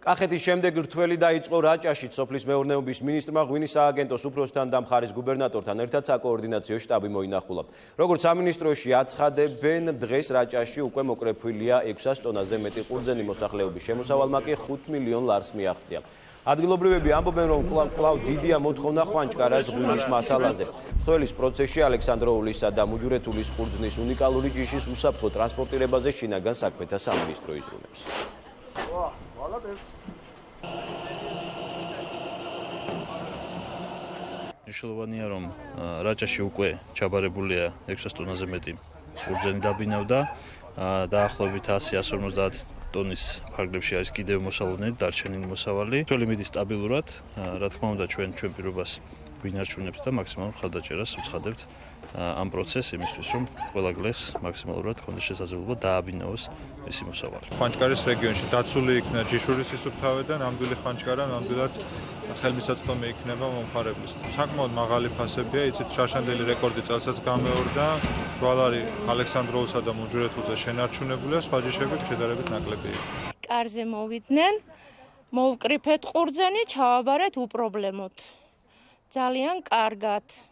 კახეთის შემდეგ რთველი დაიწყო რაჭაში სოფლის მეურნეობის მინისტრმა ღვინის სააგენტოს უფროსთან და მხარის გუბერნატორთან ერთად საკოორდინაციო შტაბი მოინახულა. როგორც სამინისტროში აცხადებენ, დღეს რაჭაში უკვე მოკრეფილია 600 ტონაზე მეტი ყურძენი მოსახლეობის შემოსავალმა კი 5 მილიონ ლარს მიაღწია. ადგილობრივები ამბობენ, რომ კვლავ დიდია მოთხოვნა ხვანჭკარას ღვინის მასალაზე. რთველის პროცესში ალექსანდროულისა და მუჯურეთულის ყურძნის უნიკალური ჯიშის უსაფრთხო ტრანსპორტირებაზე შინაგან საქმეთა სამინისტრო იზრუნებს. მნიშვნელოვანია, რომ რაჭაში უკვე ჩაბარებულია 600 ტონაზე მეტი ყურძენი დაბინავდა, დაახლოებით 100-150 ტონის ფარგლებში არის კიდევ მოსალოდნელი დარჩენილი მოსავალი. რთველი მიდის სტაბილურად, რა თქმა უნდა, ჩვენ პირობას ვინარჩუნებთ და მაქსიმალურ ხალხდაჭერას უცხადებთ ამ პროცესს იმისთვის, რომ ყველა გლეხს მაქსიმალურად ქონდეს შესაძლებლობა დააბინაოს მისი მოსავალი. ხვანჭკარის რეგიონში დაცული იქნა ჯიშური სისუფთავე და ნამდვილი ხვანჭკარა ნამდვილად ხელმისაწვდომი იქნება მომხარებლის. საკმაოდ მაღალი ფასებია, იცით, შარშანდელი რეკორდი წელსაც გამეორდა, გვალარი ალექსანდროულსა და მუჯურეთულზე შენარჩუნებულია, სხვა ჯიშები შედარებით ნაკლებია. კარზე მოვიდნენ, მოვკრიფეთ ყურძენი, ჩავაბარეთ უპრობლემოდ. ძალიან კარგად.